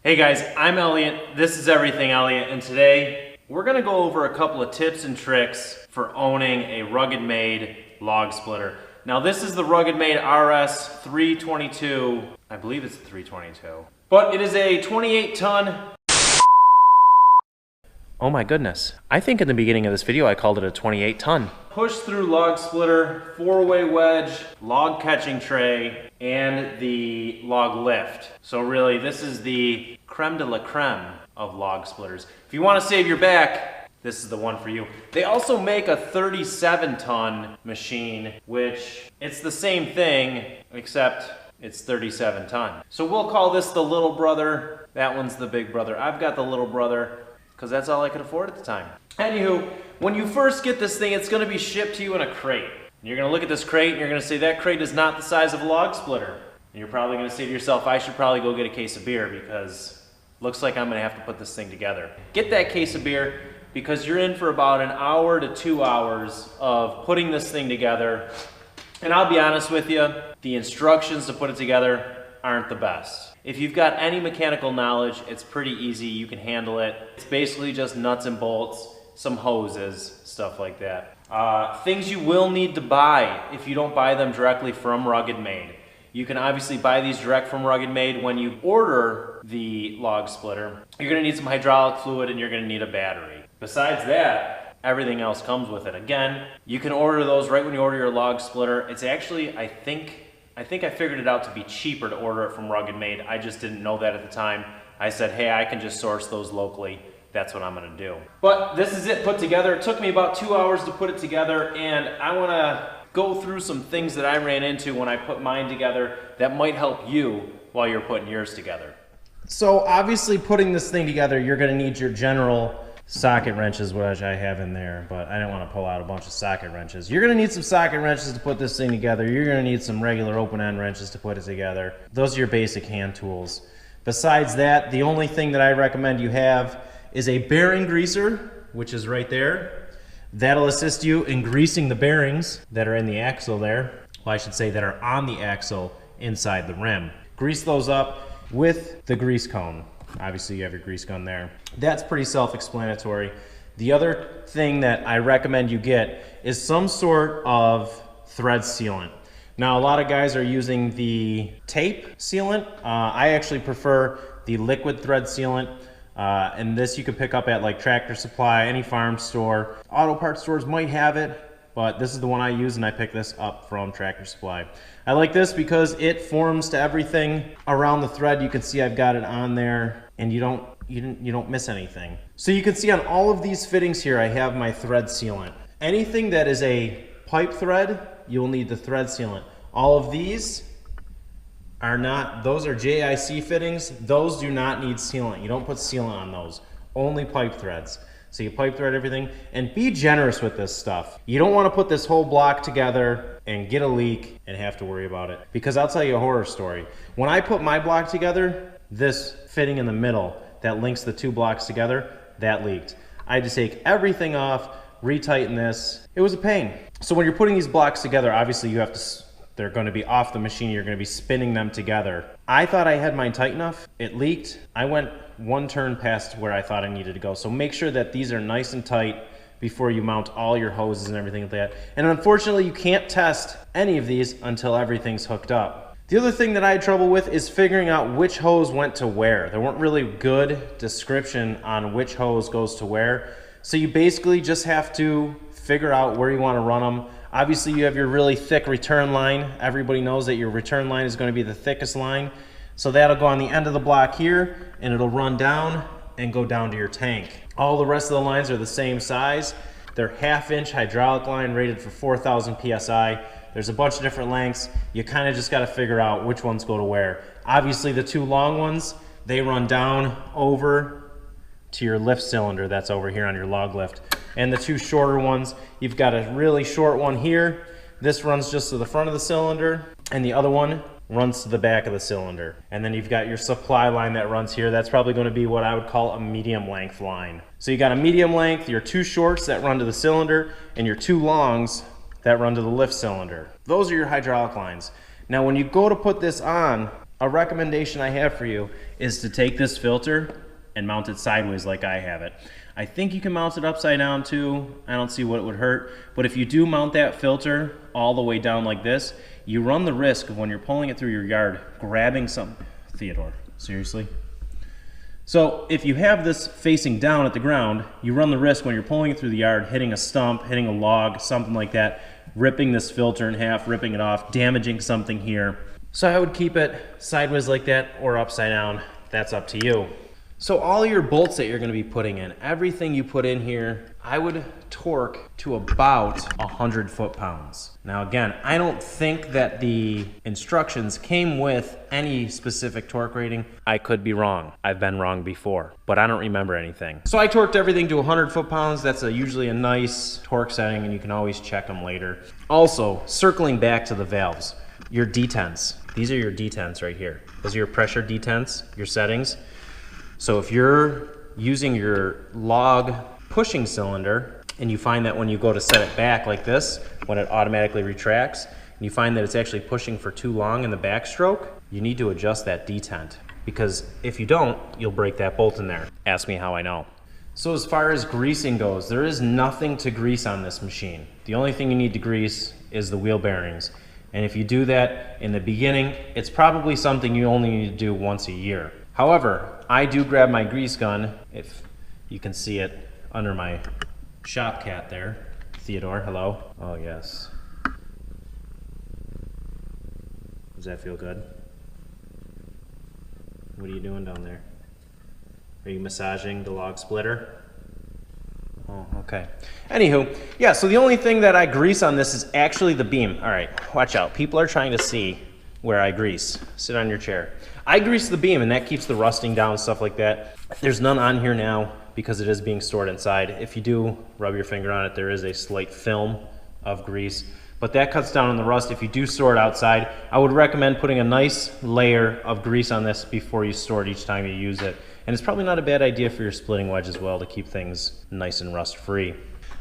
Hey guys, I'm Elliot. This is Everything Elliot, and today we're gonna go over a couple of tips and tricks for owning a Ruggedmade log splitter. Now this is the Ruggedmade RS 322. I believe it's 322. But it is a 28-ton. Oh my goodness. I think in the beginning of this video I called it a 28-ton. Push-through log splitter, 4-way wedge, log catching tray, and the log lift. So really, this is the creme de la creme of log splitters. If you want to save your back, this is the one for you. They also make a 37-ton machine, which it's the same thing, except it's 37 ton. So we'll call this the little brother. That one's the big brother. I've got the little brother because that's all I could afford at the time. Anywho, when you first get this thing, it's gonna be shipped to you in a crate. And you're gonna look at this crate and you're gonna say, that crate is not the size of a log splitter. And you're probably gonna say to yourself, I should probably go get a case of beer because looks like I'm gonna have to put this thing together. Get that case of beer because you're in for about an hour to 2 hours of putting this thing together. And I'll be honest with you, the instructions to put it together aren't the best. If you've got any mechanical knowledge, it's pretty easy, you can handle it. It's basically just nuts and bolts, some hoses, stuff like that. Things you will need to buy if you don't buy them directly from Ruggedmade. You can obviously buy these direct from Ruggedmade when you order the log splitter. You're gonna need some hydraulic fluid and you're gonna need a battery. Besides that, everything else comes with it. Again, you can order those right when you order your log splitter. It's actually, I think I figured it out to be cheaper to order it from Ruggedmade. I just didn't know that at the time. I said, hey, I can just source those locally. That's what I'm gonna do. But this is it put together. It took me about 2 hours to put it together, and I wanna go through some things that I ran into when I put mine together that might help you while you're putting yours together. So obviously putting this thing together, you're gonna need your general socket wrenches, which I have in there, but I didn't want to pull out a bunch of socket wrenches. You're going to need some socket wrenches to put this thing together. You're going to need some regular open-end wrenches to put it together. Those are your basic hand tools. Besides that, the only thing that I recommend you have is a bearing greaser, which is right there. That'll assist you in greasing the bearings that are in the axle there. Well, I should say that are on the axle inside the rim. Grease those up with the grease cone. Obviously you have your grease gun there. That's pretty self-explanatory. The other thing that I recommend you get is some sort of thread sealant. Now a lot of guys are using the tape sealant. I actually prefer the liquid thread sealant. And this you can pick up at like Tractor Supply, any farm store. Auto parts stores might have it, but this is the one I use and I picked this up from Tractor Supply. I like this because it forms to everything around the thread. You can see I've got it on there and you don't miss anything. So you can see on all of these fittings here I have my thread sealant. Anything that is a pipe thread, you'll need the thread sealant. All of these are not, those are JIC fittings. Those do not need sealant. You don't put sealant on those, only pipe threads. So you pipe thread everything and be generous with this stuff. You don't want to put this whole block together and get a leak and have to worry about it. Because I'll tell you a horror story. When I put my block together, this fitting in the middle that links the two blocks together, that leaked. I had to take everything off, retighten this. It was a pain. So when you're putting these blocks together, obviously you have to, they're going to be off the machine. You're going to be spinning them together. I thought I had mine tight enough. It leaked. I went one turn past where I thought I needed to go. So make sure that these are nice and tight before you mount all your hoses and everything like that. And unfortunately, you can't test any of these until everything's hooked up. The other thing that I had trouble with is figuring out which hose went to where. There weren't really good description on which hose goes to where. So you basically just have to figure out where you want to run them. Obviously you have your really thick return line. Everybody knows that your return line is going to be the thickest line. So that'll go on the end of the block here and it'll run down and go down to your tank. All the rest of the lines are the same size. They're 1/2-inch hydraulic line rated for 4,000 PSI. There's a bunch of different lengths. You kind of just got to figure out which ones go to where. Obviously the two long ones, they run down over to your lift cylinder that's over here on your log lift. And the two shorter ones, you've got a really short one here. This runs just to the front of the cylinder and the other one runs to the back of the cylinder. And then you've got your supply line that runs here. That's probably going to be what I would call a medium length line. So you got a medium length, your two shorts that run to the cylinder, and your two longs that run to the lift cylinder. Those are your hydraulic lines. Now when you go to put this on, A recommendation I have for you is to take this filter and mount it sideways like I have it. I think you can mount it upside down too. I don't see what it would hurt. But if you do mount that filter all the way down like this, you run the risk of when you're pulling it through your yard, grabbing some, Theodore, seriously? So if you have this facing down at the ground, you run the risk when you're pulling it through the yard, hitting a stump, hitting a log, something like that, ripping this filter in half, ripping it off, damaging something here. So I would keep it sideways like that or upside down. That's up to you. So all your bolts that you're going to be putting in, everything you put in here, I would torque to about 100 foot-pounds. Now again, I don't think that the instructions came with any specific torque rating. I could be wrong. I've been wrong before, but I don't remember anything. So I torqued everything to 100 foot-pounds. That's usually a nice torque setting, and you can always check them later. Also, circling back to the valves, your detents. These are your detents right here. Those are your pressure detents, your settings. So if you're using your log pushing cylinder and you find that when you go to set it back like this, when it automatically retracts, and you find that it's actually pushing for too long in the backstroke, you need to adjust that detent, because if you don't, you'll break that bolt in there. Ask me how I know. So as far as greasing goes, there is nothing to grease on this machine. The only thing you need to grease is the wheel bearings. And if you do that in the beginning, it's probably something you only need to do once a year. However, I do grab my grease gun, if you can see it under my shop cat there. Theodore, hello. Oh yes. Does that feel good? What are you doing down there? Are you massaging the log splitter? Oh, okay. Anywho, yeah, so the only thing that I grease on this is actually the beam. All right, watch out. People are trying to see where I grease. Sit on your chair. I grease the beam, and that keeps the rusting down, stuff like that. There's none on here now because it is being stored inside. If you do rub your finger on it, there is a slight film of grease, but that cuts down on the rust. If you do store it outside, I would recommend putting a nice layer of grease on this before you store it each time you use it. And it's probably not a bad idea for your splitting wedge as well to keep things nice and rust free.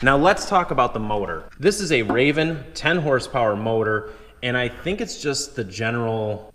Now let's talk about the motor. This is a Raven 10 horsepower motor, and I think it's just the general,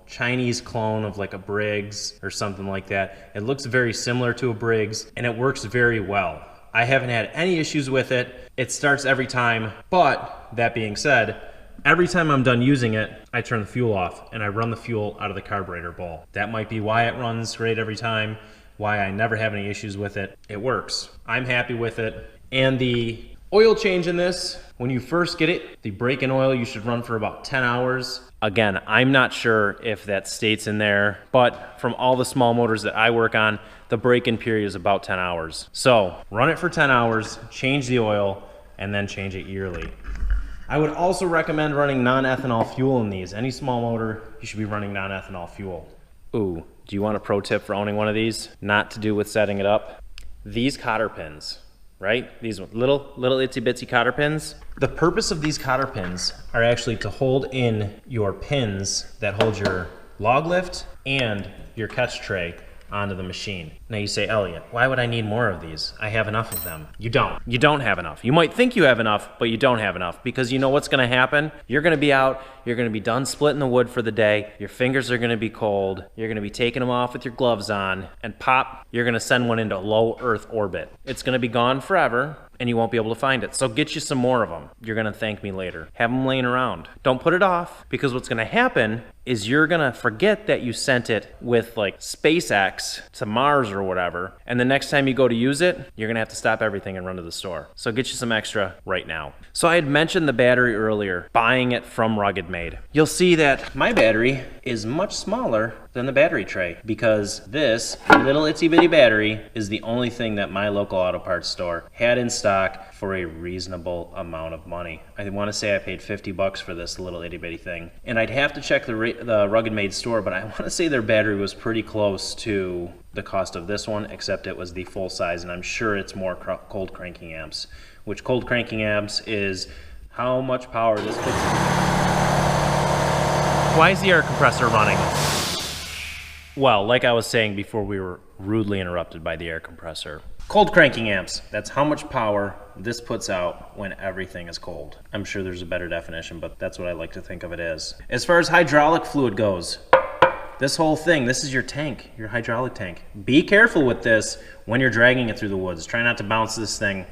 Chinese clone of like a Briggs or something like that. It looks very similar to a Briggs, and it works very well. I haven't had any issues with it. It starts every time, but that being said, every time I'm done using it, I turn the fuel off and I run the fuel out of the carburetor bowl. That might be why it runs great every time, why I never have any issues with it. It works. I'm happy with it. And the oil change in this, when you first get it, the break-in oil you should run for about 10 hours. Again, I'm not sure if that states in there, but from all the small motors that I work on, the break-in period is about 10 hours. So run it for 10 hours, change the oil, and then change it yearly. I would also recommend running non-ethanol fuel in these. Any small motor, you should be running non-ethanol fuel. Ooh, do you want a pro tip for owning one of these? Not to do with setting it up. These cotter pins, right? These little itsy bitsy cotter pins. The purpose of these cotter pins are actually to hold in your pins that hold your log lift and your catch tray onto the machine. Now you say, Elliot, why would I need more of these? I have enough of them. You don't. You don't have enough. You might think you have enough, but you don't have enough, because you know what's gonna happen? You're gonna be out, you're gonna be done splitting the wood for the day, your fingers are gonna be cold, you're gonna be taking them off with your gloves on, and pop, you're gonna send one into low Earth orbit. It's gonna be gone forever, and you won't be able to find it. So get you some more of them. You're gonna thank me later. Have them laying around. Don't put it off, because what's gonna happen is you're gonna forget that you sent it with like SpaceX to Mars or whatever, and the next time you go to use it, you're gonna have to stop everything and run to the store. So get you some extra right now. So I had mentioned the battery earlier, buying it from Ruggedmade. You'll see that my battery is much smaller than the battery tray, because this little itsy bitty battery is the only thing that my local auto parts store had in stock for a reasonable amount of money. I want to say I paid 50 bucks for this little itty bitty thing, and I'd have to check the Ruggedmade store, but I want to say their battery was pretty close to the cost of this one, except it was the full size, and I'm sure it's more cold cranking amps, which cold cranking amps is how much power this puts in. Why is the air compressor running? Well, like I was saying before, we were rudely interrupted by the air compressor. Cold cranking amps, that's how much power this puts out when everything is cold. I'm sure there's a better definition, but that's what I like to think of it as. As far as hydraulic fluid goes, this whole thing, this is your tank, your hydraulic tank. Be careful with this when you're dragging it through the woods. Try not to bounce this thing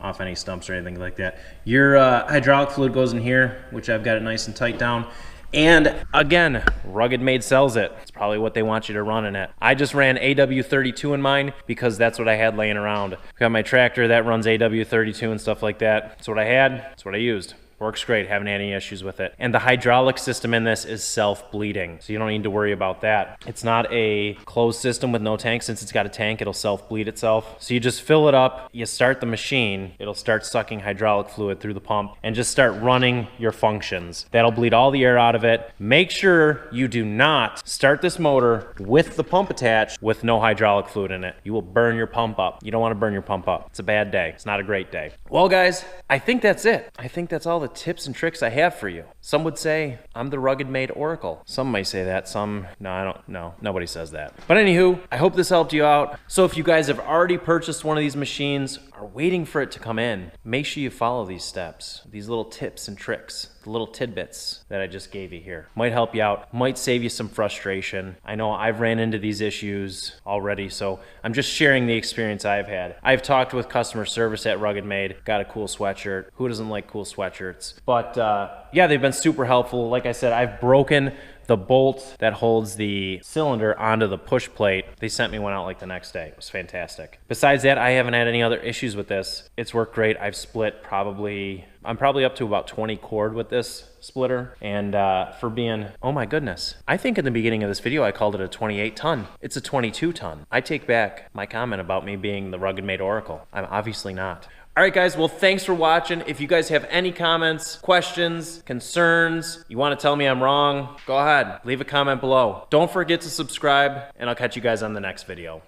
off any stumps or anything like that. Your hydraulic fluid goes in here, which I've got it nice and tight down. And again, Ruggedmade sells it. It's probably what they want you to run in it. I just ran AW32 in mine because that's what I had laying around. Got my tractor that runs AW32 and stuff like that. That's what I had, that's what I used. Works great, haven't had any issues with it. And the hydraulic system in this is self-bleeding, so you don't need to worry about that. It's not a closed system with no tank. Since it's got a tank, it'll self-bleed itself. So you just fill it up, you start the machine, it'll start sucking hydraulic fluid through the pump and just start running your functions. That'll bleed all the air out of it. Make sure you do not start this motor with the pump attached with no hydraulic fluid in it. You will burn your pump up. You don't want to burn your pump up. It's a bad day. It's not a great day. Well, guys, I think that's it. I think that's all the tips and tricks I have for you. Some would say I'm the Ruggedmade Oracle. Some may say that, some, no, I don't know. Nobody says that. But anywho, I hope this helped you out. So if you guys have already purchased one of these machines, are waiting for it to come in, make sure you follow these steps, these little tips and tricks, the little tidbits that I just gave you here. Might help you out, might save you some frustration. I know I've ran into these issues already, so I'm just sharing the experience I've had. I've talked with customer service at Ruggedmade, got a cool sweatshirt. Who doesn't like cool sweatshirts? But yeah, they've been super helpful. Like I said, I've broken the bolt that holds the cylinder onto the push plate. They sent me one out like the next day. It was fantastic. Besides that, I haven't had any other issues with this. It's worked great. I've split I'm probably up to about 20 cord with this splitter. And for being, oh my goodness. I think in the beginning of this video, I called it a 28 ton. It's a 22 ton. I take back my comment about me being the Ruggedmade Oracle. I'm obviously not. All right, guys, well, thanks for watching. If you guys have any comments, questions, concerns, you want to tell me I'm wrong, go ahead, leave a comment below. Don't forget to subscribe, and I'll catch you guys on the next video.